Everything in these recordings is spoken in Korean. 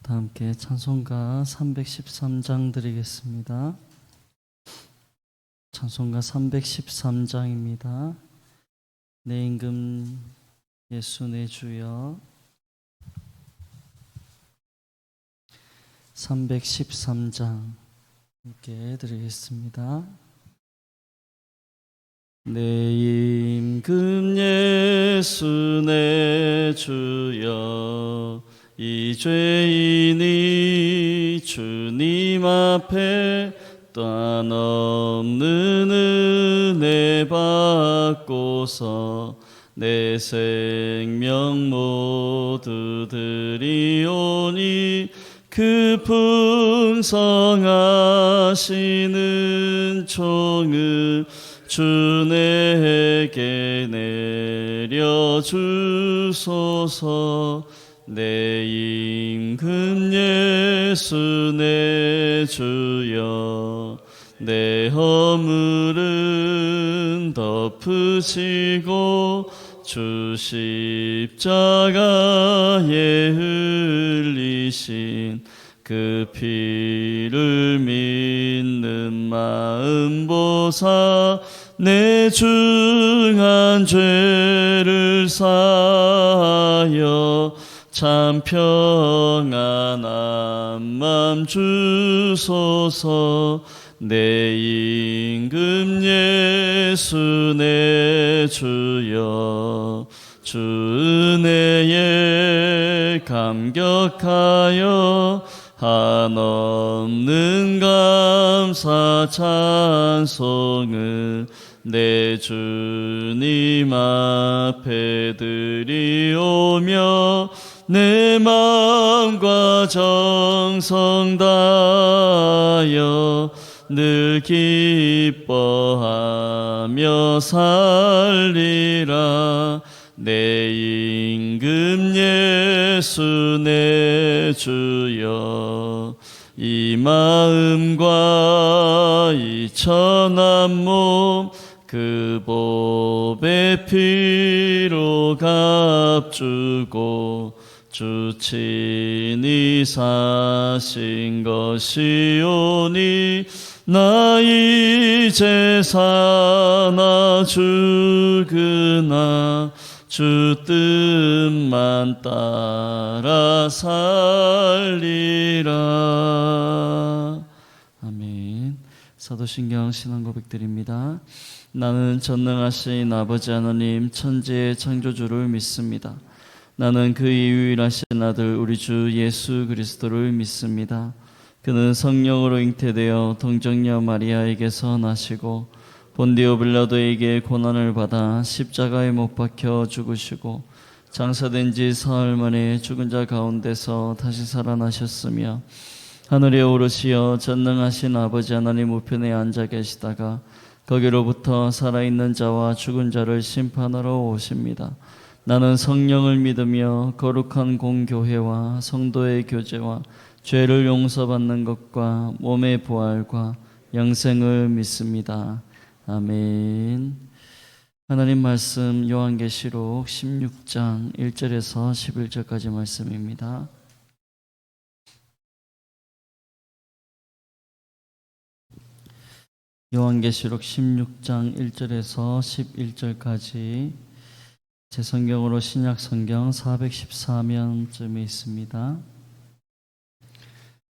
다 함께 찬송가 313장 드리겠습니다. 찬송가 313장입니다. 내 임금 예수 내 주여. 313장 함께 드리겠습니다. 내 임금 예수 내 주여, 이 죄인이 주님 앞에 또한 없는 은혜 받고서 내 생명 모두 드리오니 그 풍성하시는 총을 주 내게 내려주소서. 내 임금 예수 내 주여, 내 허물은 덮으시고 주 십자가에 흘리신 그 피를 믿는 마음 보사 내 중한 죄를 사하여 참 평안한 맘 주소서. 내 임금 예수 내 주여, 주 은혜에 감격하여 한없는 감사 찬송을 내 주님 앞에 드리오며 내 마음과 정성 다하여 늘 기뻐하며 살리라. 내 임금 예수 내 주여, 이 마음과 이 천한 몸 그 보배 피로 값주고 주 친히 사신 것이오니 나 이제 사나 죽으나 주 뜻만 따라 살리라. 아멘. 사도신경 신앙 고백드립니다. 나는 전능하신 아버지 하나님 천지의 창조주를 믿습니다. 나는 그의 유일하신 아들 우리 주 예수 그리스도를 믿습니다. 그는 성령으로 잉태되어 동정녀 마리아에게서 나시고 본디오 빌라도에게 고난을 받아 십자가에 못 박혀 죽으시고 장사된 지 사흘 만에 죽은 자 가운데서 다시 살아나셨으며 하늘에 오르시어 전능하신 아버지 하나님 우편에 앉아 계시다가 거기로부터 살아있는 자와 죽은 자를 심판하러 오십니다. 나는 성령을 믿으며 거룩한 공교회와 성도의 교제와 죄를 용서받는 것과 몸의 부활과 영생을 믿습니다. 아멘. 하나님 말씀 요한계시록 16장 1절에서 11절까지 말씀입니다. 요한계시록 16장 1절에서 11절까지 제 성경으로 신약 성경 414면쯤에 있습니다.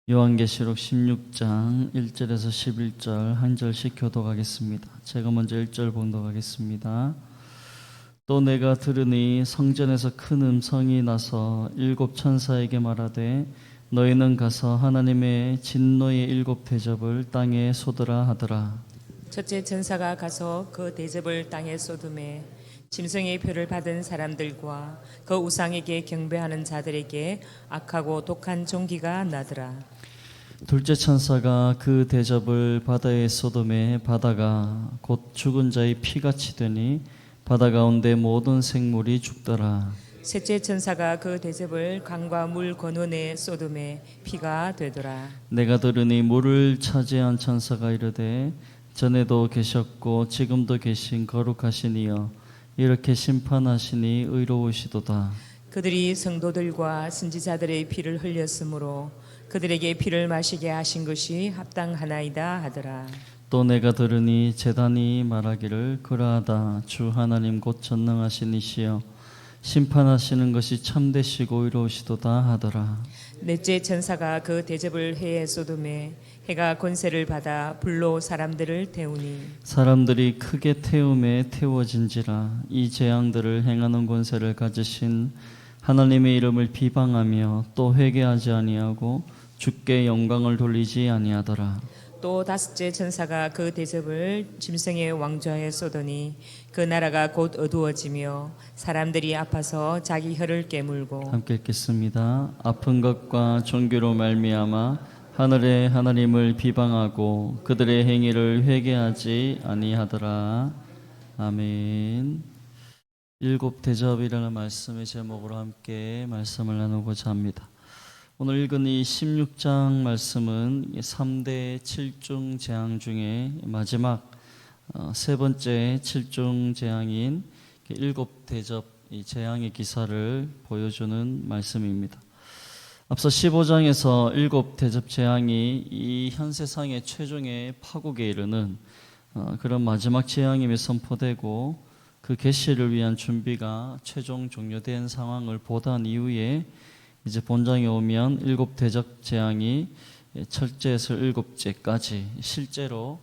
요한계시록 16장 1절에서 11절 한 절씩 교독하겠습니다. 제가 먼저 1절 봉독하겠습니다. 또 내가 들으니 성전에서 큰 음성이 나서 일곱 천사에게 말하되 너희는 가서 하나님의 진노의 일곱 대접을 땅에 쏟으라 하더라. 첫째 천사가 가서 그 대접을 땅에 쏟음에 짐승의 표를 받은 사람들과 그 우상에게 경배하는 자들에게 악하고 독한 종기가 나더라. 둘째 천사가 그 대접을 바다에 쏟음에 바다가 곧 죽은 자의 피같이 되니 바다 가운데 모든 생물이 죽더라. 셋째 천사가 그 대접을 강과 물 근원에 쏟음에 피가 되더라. 내가 들으니 물을 차지한 천사가 이르되 전에도 계셨고 지금도 계신 거룩하신 이여 이렇게 심판하시니 의로우시도다. 그들이 성도들과 선지자들의 피를 흘렸으므로 그들에게 피를 마시게 하신 것이 합당하나이다 하더라. 또 내가 들으니 제단이 말하기를 그러하다 주 하나님 곧 전능하신 이시여 심판하시는 것이 참되시고 의로우시도다 하더라. 넷째 천사가 그 대접을 해에 쏟음에 해가 권세를 받아 불로 사람들을 태우니 사람들이 크게 태움에 태워진지라. 이 재앙들을 행하는 권세를 가지신 하나님의 이름을 비방하며 또 회개하지 아니하고 주께 영광을 돌리지 아니하더라. 또 다섯째 천사가 그 대접을 짐승의 왕좌에 쏟으니 그 나라가 곧 어두워지며 사람들이 아파서 자기 혀를 깨물고 함께 읽겠습니다. 아픈 것과 종교로 말미암아 하늘의 하나님을 비방하고 그들의 행위를 회개하지 아니하더라. 아멘. 일곱 대접이라는 말씀의 제목으로 함께 말씀을 나누고자 합니다. 오늘 읽은 이 16장 말씀은 3대 7중 재앙 중에 마지막 세 번째 7중 재앙인 일곱 대접 이 재앙의 기사를 보여주는 말씀입니다. 앞서 15장에서 일곱 대접 재앙이 이 현 세상의 최종의 파국에 이르는 그런 마지막 재앙임이 선포되고 그 계시를 위한 준비가 최종 종료된 상황을 보던 이후에 이제 본장에 오면 일곱 대접 재앙이 첫째에서 일곱째까지 실제로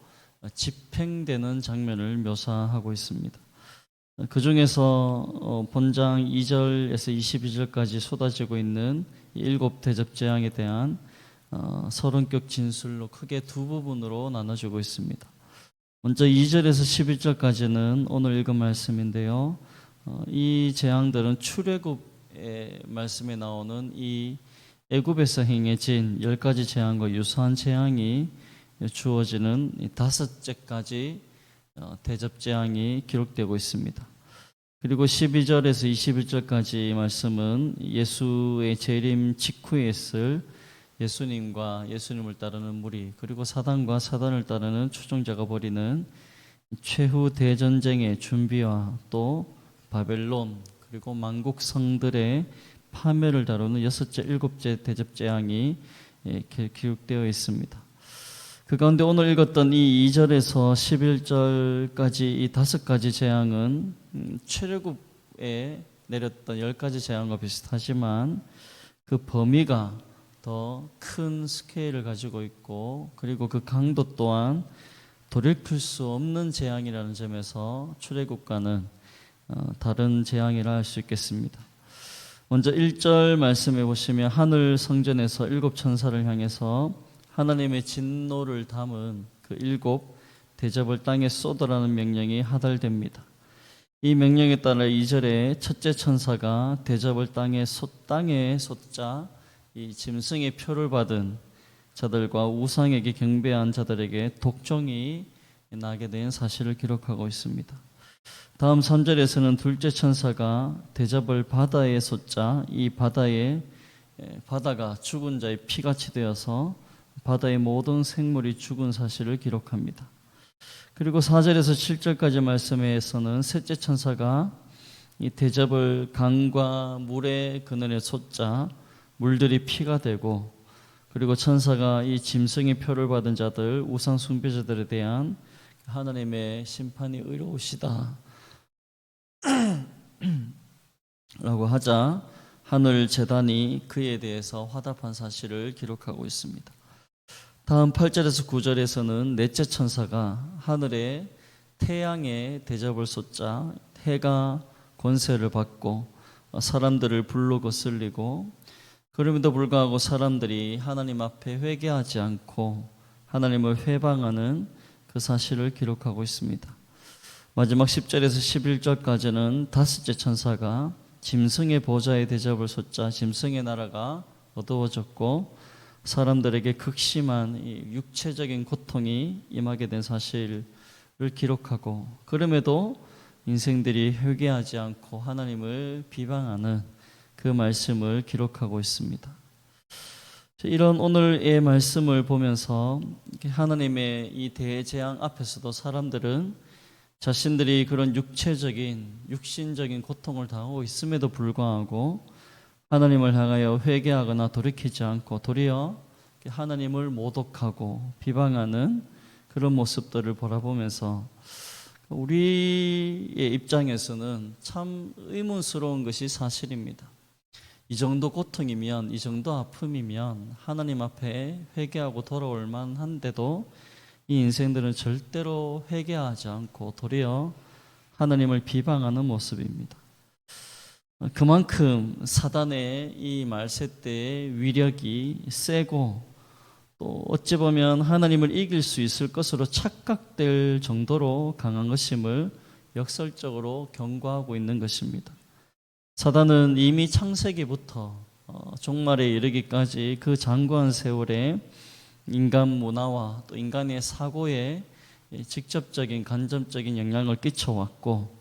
집행되는 장면을 묘사하고 있습니다. 그 중에서 본장 2절에서 22절까지 쏟아지고 있는 일곱 대접 재앙에 대한 서론격 진술로 크게 두 부분으로 나눠지고 있습니다. 먼저 2절에서 11절까지는 오늘 읽은 말씀인데요. 이 재앙들은 출애굽 말씀에 나오는 이 애굽에서 행해진 10가지 재앙과 유사한 재앙이 주어지는 다섯째까지 대접 재앙이 기록되고 있습니다. 그리고 12절에서 21절까지 말씀은 예수의 재림 직후에 있을 예수님과 예수님을 따르는 무리 그리고 사단과 사단을 따르는 추종자가 벌이는 최후 대전쟁의 준비와 또 바벨론 그리고 만국 성들의 파멸을 다루는 여섯째, 일곱째 대접 재앙이 기록되어 있습니다. 그 가운데 오늘 읽었던 이 2절에서 11절까지 이 다섯 가지 재앙은 출애굽에 내렸던 10가지 재앙과 비슷하지만 그 범위가 더 큰 스케일을 가지고 있고 그리고 그 강도 또한 돌이킬 수 없는 재앙이라는 점에서 출애굽과는 다른 재앙이라 할 수 있겠습니다. 먼저 1절 말씀해 보시면 하늘 성전에서 일곱 천사를 향해서 하나님의 진노를 담은 그 일곱 대접을 땅에 쏟으라는 명령이 하달됩니다. 이 명령에 따라 2절에 첫째 천사가 대접을 땅에 쏟자 이 짐승의 표를 받은 자들과 우상에게 경배한 자들에게 독종이 나게 된 사실을 기록하고 있습니다. 다음 3절에서는 둘째 천사가 대접을 바다에 쏟자 이 바다가 죽은 자의 피같이 되어서 바다의 모든 생물이 죽은 사실을 기록합니다. 그리고 4절에서 7절까지 말씀에서는 셋째 천사가 이 대접을 강과 물의 그늘에 쏟자 물들이 피가 되고 그리고 천사가 이 짐승의 표를 받은 자들 우상 숭배자들에 대한 하나님의 심판이 의로우시다 라고 하자 하늘 제단이 그에 대해서 화답한 사실을 기록하고 있습니다. 다음 8절에서 9절에서는 넷째 천사가 하늘에 태양의 대접을 쏟자 해가 권세를 받고 사람들을 불로 거슬리고 그럼에도 불구하고 사람들이 하나님 앞에 회개하지 않고 하나님을 회방하는 그 사실을 기록하고 있습니다. 마지막 10절에서 11절까지는 다섯째 천사가 짐승의 보좌에 대접을 쏟자 짐승의 나라가 어두워졌고 사람들에게 극심한 육체적인 고통이 임하게 된 사실을 기록하고 그럼에도 인생들이 회개하지 않고 하나님을 비방하는 그 말씀을 기록하고 있습니다. 이런 오늘의 말씀을 보면서 하나님의 이 대재앙 앞에서도 사람들은 자신들이 그런 육신적인 고통을 당하고 있음에도 불구하고 하나님을 향하여 회개하거나 돌이키지 않고 도리어 하나님을 모독하고 비방하는 그런 모습들을 바라보면서 우리의 입장에서는 참 의문스러운 것이 사실입니다. 이 정도 고통이면, 이 정도 아픔이면 하나님 앞에 회개하고 돌아올 만한데도 이 인생들은 절대로 회개하지 않고 도리어 하나님을 비방하는 모습입니다. 그만큼 사단의 이 말세때의 위력이 세고 또 어찌 보면 하나님을 이길 수 있을 것으로 착각될 정도로 강한 것임을 역설적으로 경고하고 있는 것입니다. 사단은 이미 창세기부터 종말에 이르기까지 그 장구한 세월에 인간 문화와 또 인간의 사고에 직접적인 간접적인 영향을 끼쳐왔고,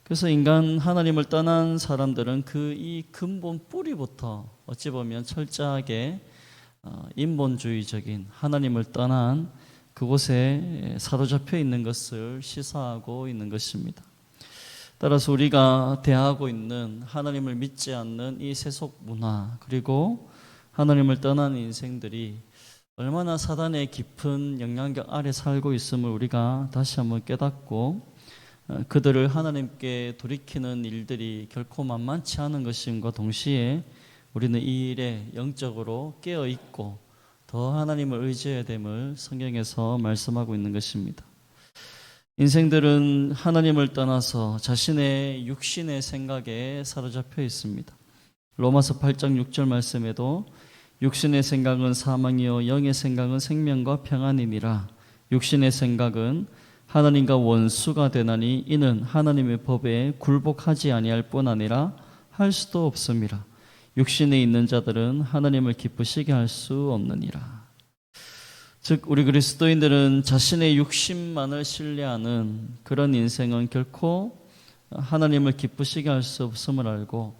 그래서 인간 하나님을 떠난 사람들은 그 이 근본 뿌리부터 어찌 보면 철저하게 인본주의적인 하나님을 떠난 그곳에 사로잡혀 있는 것을 시사하고 있는 것입니다. 따라서 우리가 대하고 있는 하나님을 믿지 않는 이 세속 문화, 그리고 하나님을 떠난 인생들이 얼마나 사단의 깊은 영향력 아래 살고 있음을 우리가 다시 한번 깨닫고 그들을 하나님께 돌이키는 일들이 결코 만만치 않은 것임과 동시에 우리는 이 일에 영적으로 깨어 있고 더 하나님을 의지해야 됨을 성경에서 말씀하고 있는 것입니다. 인생들은 하나님을 떠나서 자신의 육신의 생각에 사로잡혀 있습니다. 로마서 8장 6절 말씀에도 육신의 생각은 사망이요 영의 생각은 생명과 평안이니라. 육신의 생각은 하나님과 원수가 되나니 이는 하나님의 법에 굴복하지 아니할 뿐 아니라 할 수도 없음이라. 육신에 있는 자들은 하나님을 기쁘시게 할 수 없느니라. 즉 우리 그리스도인들은 자신의 육신만을 신뢰하는 그런 인생은 결코 하나님을 기쁘시게 할 수 없음을 알고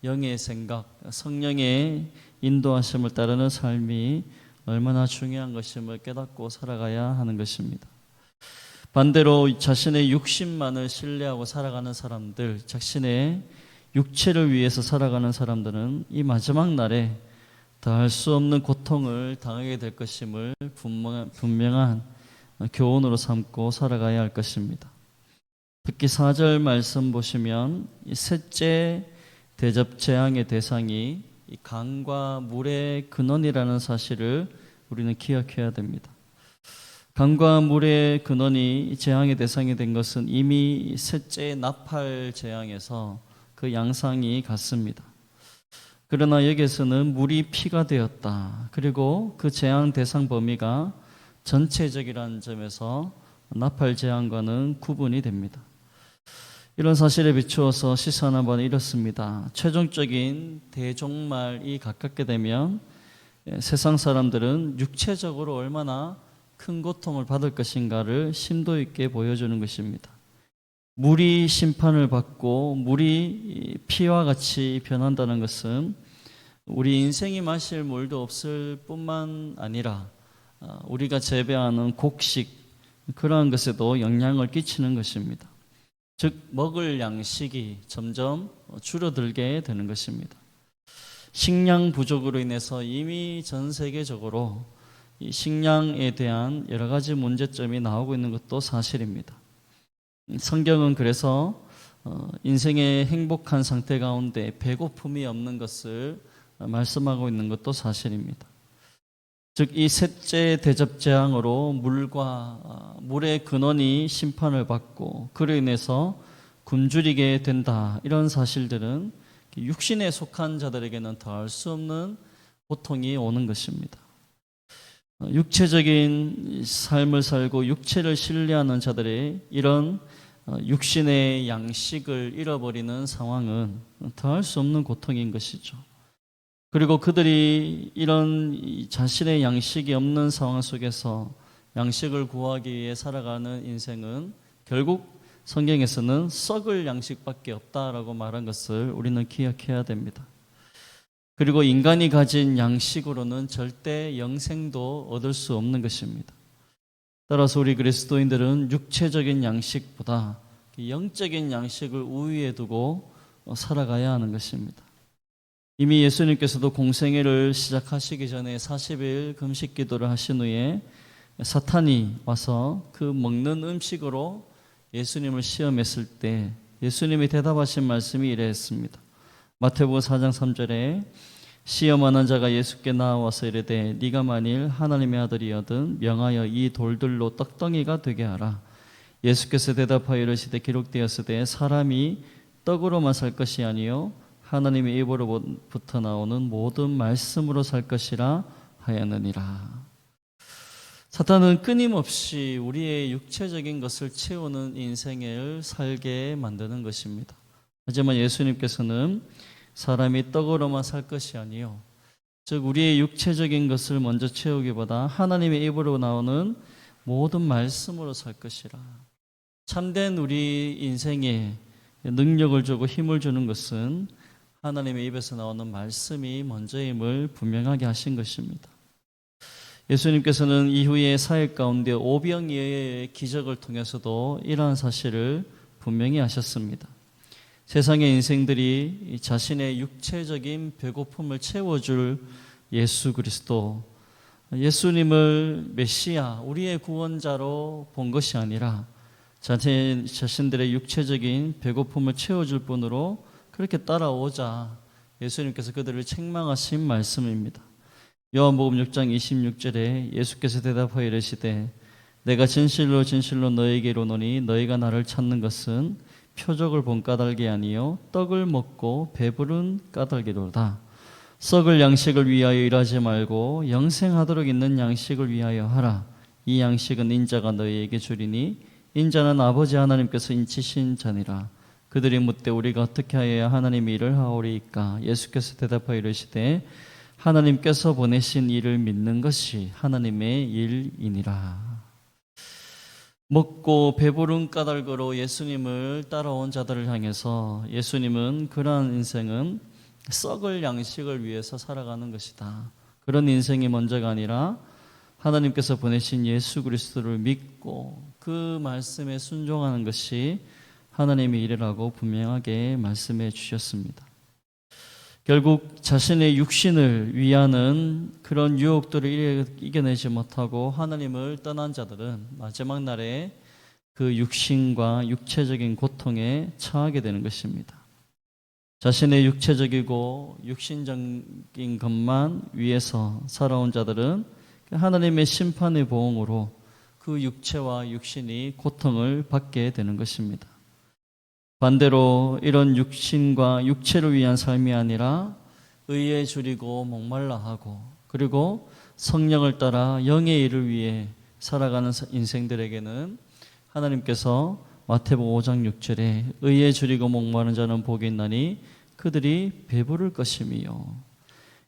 영의 생각, 성령의 인도하심을 따르는 삶이 얼마나 중요한 것임을 깨닫고 살아가야 하는 것입니다. 반대로 자신의 육신만을 신뢰하고 살아가는 사람들, 자신의 육체를 위해서 살아가는 사람들은 이 마지막 날에 더할 수 없는 고통을 당하게 될 것임을 분명한 교훈으로 삼고 살아가야 할 것입니다. 특히 4절 말씀 보시면 이 셋째 대접 재앙의 대상이 이 강과 물의 근원이라는 사실을 우리는 기억해야 됩니다. 강과 물의 근원이 재앙의 대상이 된 것은 이미 셋째 나팔 재앙에서 그 양상이 같습니다. 그러나 여기에서는 물이 피가 되었다. 그리고 그 재앙 대상 범위가 전체적이라는 점에서 나팔 재앙과는 구분이 됩니다. 이런 사실에 비추어서 시사하는 바는 이렇습니다. 최종적인 대종말이 가깝게 되면 세상 사람들은 육체적으로 얼마나 큰 고통을 받을 것인가를 심도 있게 보여주는 것입니다. 물이 심판을 받고 물이 피와 같이 변한다는 것은 우리 인생이 마실 물도 없을 뿐만 아니라 우리가 재배하는 곡식, 그러한 것에도 영향을 끼치는 것입니다. 즉 먹을 양식이 점점 줄어들게 되는 것입니다. 식량 부족으로 인해서 이미 전 세계적으로 이 식량에 대한 여러 가지 문제점이 나오고 있는 것도 사실입니다. 성경은 그래서 인생의 행복한 상태 가운데 배고픔이 없는 것을 말씀하고 있는 것도 사실입니다. 즉 이 셋째 대접 재앙으로 물의 근원이 심판을 받고 그로 인해서 굶주리게 된다. 이런 사실들은 육신에 속한 자들에게는 더할 수 없는 고통이 오는 것입니다. 육체적인 삶을 살고 육체를 신뢰하는 자들의 이런 육신의 양식을 잃어버리는 상황은 더할 수 없는 고통인 것이죠. 그리고 그들이 이런 자신의 양식이 없는 상황 속에서 양식을 구하기 위해 살아가는 인생은 결국 성경에서는 썩을 양식밖에 없다라고 말한 것을 우리는 기억해야 됩니다. 그리고 인간이 가진 양식으로는 절대 영생도 얻을 수 없는 것입니다. 따라서 우리 그리스도인들은 육체적인 양식보다 영적인 양식을 우위에 두고 살아가야 하는 것입니다. 이미 예수님께서도 공생애를 시작하시기 전에 40일 금식 기도를 하신 후에 사탄이 와서 그 먹는 음식으로 예수님을 시험했을 때 예수님이 대답하신 말씀이 이랬습니다. 마태복음 4장 3절에 시험하는 자가 예수께 나와서 이르되 네가 만일 하나님의 아들이거든 명하여 이 돌들로 떡덩이가 되게 하라. 예수께서 대답하여 이르시되 기록되었으되 사람이 떡으로만 살 것이 아니요 하나님의 입으로부터 나오는 모든 말씀으로 살 것이라 하였느니라. 사탄은 끊임없이 우리의 육체적인 것을 채우는 인생을 살게 만드는 것입니다. 하지만 예수님께서는 사람이 떡으로만 살 것이 아니요 즉 우리의 육체적인 것을 먼저 채우기보다 하나님의 입으로 나오는 모든 말씀으로 살 것이라. 참된 우리 인생에 능력을 주고 힘을 주는 것은 하나님의 입에서 나오는 말씀이 먼저임을 분명하게 하신 것입니다. 예수님께서는 이후에 사역 가운데 오병이어의 기적을 통해서도 이러한 사실을 분명히 하셨습니다. 세상의 인생들이 자신의 육체적인 배고픔을 채워줄 예수 그리스도, 예수님을 메시아, 우리의 구원자로 본 것이 아니라 자신들의 육체적인 배고픔을 채워줄 분으로 그렇게 따라오자 예수님께서 그들을 책망하신 말씀입니다. 요한복음 6장 26절에 예수께서 대답하여 이르시되 내가 진실로 진실로 너에게 이르노니 너희가 나를 찾는 것은 표적을 본 까닭이 아니요 떡을 먹고 배부른 까닭이로다. 썩을 양식을 위하여 일하지 말고 영생하도록 있는 양식을 위하여 하라. 이 양식은 인자가 너희에게 주리니 인자는 아버지 하나님께서 인치신 자니라. 그들이 묻되 우리가 어떻게 하여야 하나님의 일을 하오리이까? 예수께서 대답하여 이르시되 하나님께서 보내신 일을 믿는 것이 하나님의 일이니라. 먹고 배부른 까닭으로 예수님을 따라온 자들을 향해서 예수님은 그러한 인생은 썩을 양식을 위해서 살아가는 것이다. 그런 인생이 먼저가 아니라 하나님께서 보내신 예수 그리스도를 믿고 그 말씀에 순종하는 것이 하나님의 일이라고 분명하게 말씀해 주셨습니다. 결국 자신의 육신을 위하는 그런 유혹들을 이겨내지 못하고 하나님을 떠난 자들은 마지막 날에 그 육신과 육체적인 고통에 처하게 되는 것입니다. 자신의 육체적이고 육신적인 것만 위해서 살아온 자들은 하나님의 심판의 보응으로 그 육체와 육신이 고통을 받게 되는 것입니다. 반대로 이런 육신과 육체를 위한 삶이 아니라 의에 줄이고 목말라 하고 그리고 성령을 따라 영의 일을 위해 살아가는 인생들에게는 하나님께서 마태복음 5장 6절에 의에 줄이고 목마른 자는 복이 있나니 그들이 배부를 것이며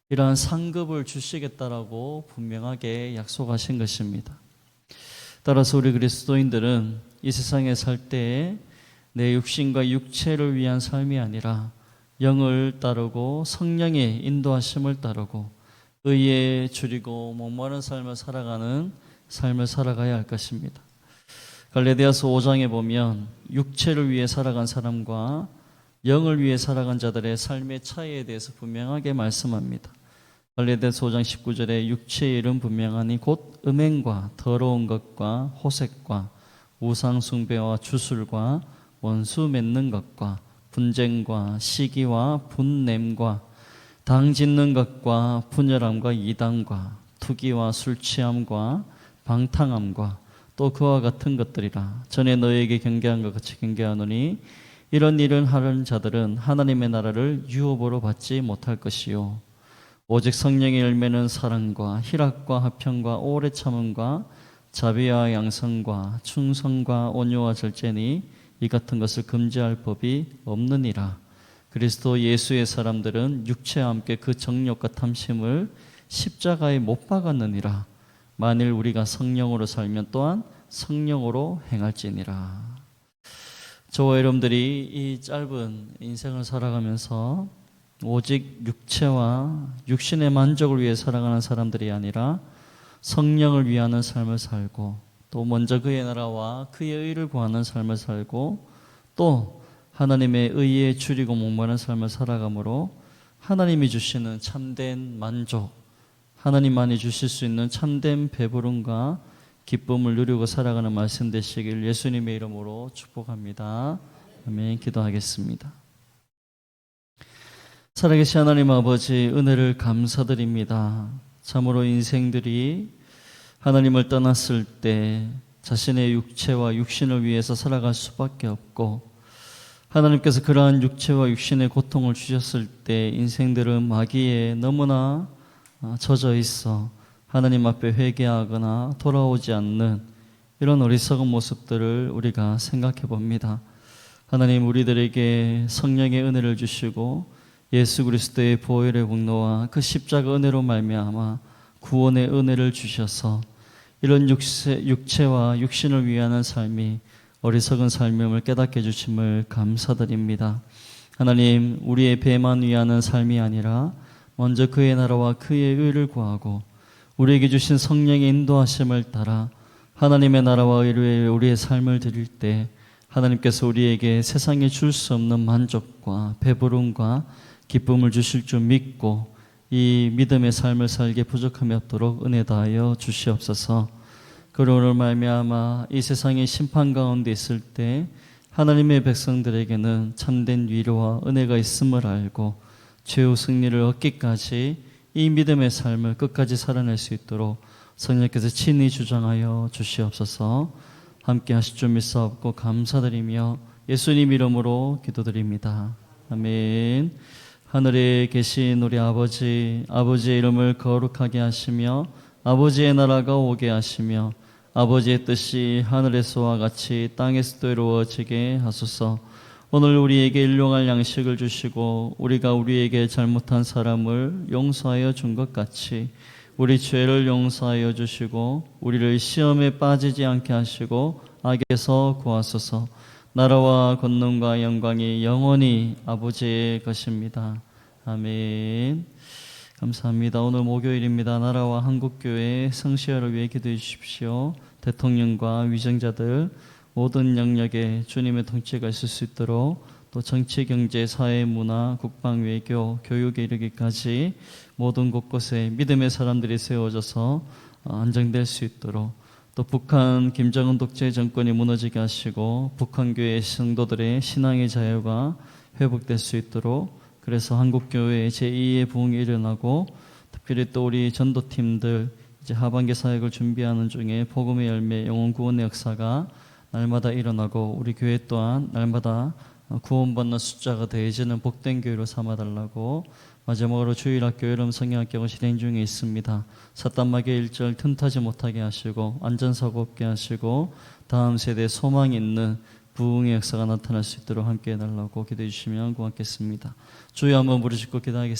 이러한 상급을 주시겠다라고 분명하게 약속하신 것입니다. 따라서 우리 그리스도인들은 이 세상에 살 때에 내 육신과 육체를 위한 삶이 아니라 영을 따르고 성령의 인도하심을 따르고 의에 줄이고 목마른 삶을 살아가는 삶을 살아가야 할 것입니다. 갈라디아서 5장에 보면 육체를 위해 살아간 사람과 영을 위해 살아간 자들의 삶의 차이에 대해서 분명하게 말씀합니다. 갈라디아서 5장 19절에 육체의 일은 분명하니 곧 음행과 더러운 것과 호색과 우상 숭배와 주술과 원수 맺는 것과 분쟁과 시기와 분냄과 당 짓는 것과 분열함과 이단과 투기와 술 취함과 방탕함과 또 그와 같은 것들이라. 전에 너희에게 경계한 것 같이 경계하노니 이런 일을 하는 자들은 하나님의 나라를 유업으로 받지 못할 것이요 오직 성령의 열매는 사랑과 희락과 화평과 오래 참음과 자비와 양성과 충성과 온유와 절제니 이 같은 것을 금지할 법이 없느니라. 그리스도 예수의 사람들은 육체와 함께 그 정욕과 탐심을 십자가에 못 박았느니라. 만일 우리가 성령으로 살면 또한 성령으로 행할지니라. 저와 여러분들이 이 짧은 인생을 살아가면서 오직 육체와 육신의 만족을 위해 살아가는 사람들이 아니라 성령을 위하는 삶을 살고 또 먼저 그의 나라와 그의 의를 구하는 삶을 살고 또 하나님의 의에 줄이고 목마른 삶을 살아감으로 하나님이 주시는 참된 만족, 하나님만이 주실 수 있는 참된 배부름과 기쁨을 누리고 살아가는 말씀 되시길 예수님의 이름으로 축복합니다. 아멘. 기도하겠습니다. 살아계신 하나님 아버지, 은혜를 감사드립니다. 참으로 인생들이 하나님을 떠났을 때 자신의 육체와 육신을 위해서 살아갈 수밖에 없고, 하나님께서 그러한 육체와 육신의 고통을 주셨을 때 인생들은 마귀에 너무나 젖어 있어 하나님 앞에 회개하거나 돌아오지 않는 이런 어리석은 모습들을 우리가 생각해 봅니다. 하나님, 우리들에게 성령의 은혜를 주시고 예수 그리스도의 보혈의 공로와 그 십자가 은혜로 말미암아 구원의 은혜를 주셔서 이런 육체와 육신을 위하는 삶이 어리석은 삶임을 깨닫게 해주심을 감사드립니다. 하나님, 우리의 배만 위하는 삶이 아니라 먼저 그의 나라와 그의 의를 구하고 우리에게 주신 성령의 인도하심을 따라 하나님의 나라와 의를 위해 우리의 삶을 드릴 때 하나님께서 우리에게 세상에 줄 수 없는 만족과 배부름과 기쁨을 주실 줄 믿고 이 믿음의 삶을 살게 부족함이 없도록 은혜 다하여 주시옵소서. 그러므로 말미암아 이 세상의 심판 가운데 있을 때 하나님의 백성들에게는 참된 위로와 은혜가 있음을 알고 최후 승리를 얻기까지 이 믿음의 삶을 끝까지 살아낼 수 있도록 성령께서 친히 주장하여 주시옵소서. 함께 하실 줄 믿사옵고 감사드리며 예수님 이름으로 기도드립니다. 아멘. 하늘에 계신 우리 아버지, 아버지의 이름을 거룩하게 하시며 아버지의 나라가 오게 하시며 아버지의 뜻이 하늘에서와 같이 땅에서도 이루어지게 하소서. 오늘 우리에게 일용할 양식을 주시고 우리가 우리에게 잘못한 사람을 용서하여 준 것 같이 우리 죄를 용서하여 주시고 우리를 시험에 빠지지 않게 하시고 악에서 구하소서. 나라와 권능과 영광이 영원히 아버지의 것입니다. 아멘. 감사합니다. 오늘 목요일입니다. 나라와 한국교회 성시화를 위해 기도해 주십시오. 대통령과 위정자들 모든 영역에 주님의 통치가 있을 수 있도록, 또 정치, 경제, 사회, 문화, 국방, 외교, 교육에 이르기까지 모든 곳곳에 믿음의 사람들이 세워져서 안정될 수 있도록, 또 북한 김정은 독재 정권이 무너지게 하시고 북한 교회 성도들의 신앙의 자유가 회복될 수 있도록, 그래서 한국교회의 제2의 부흥이 일어나고 특별히 또 우리 전도팀들 이제 하반기 사역을 준비하는 중에 복음의 열매, 영혼 구원의 역사가 날마다 일어나고 우리 교회 또한 날마다 구원받는 숫자가 더해지는 복된 교회로 삼아달라고, 마지막으로 주일학교, 여름 성경학교가 진행 중에 있습니다. 사단마귀의 일절 틈타지 못하게 하시고 안전사고 없게 하시고 다음 세대에 소망이 있는 부흥의 역사가 나타날 수 있도록 함께 해달라고 기도해 주시면 고맙겠습니다. 주여 한번 부르시고 기도하겠습니다.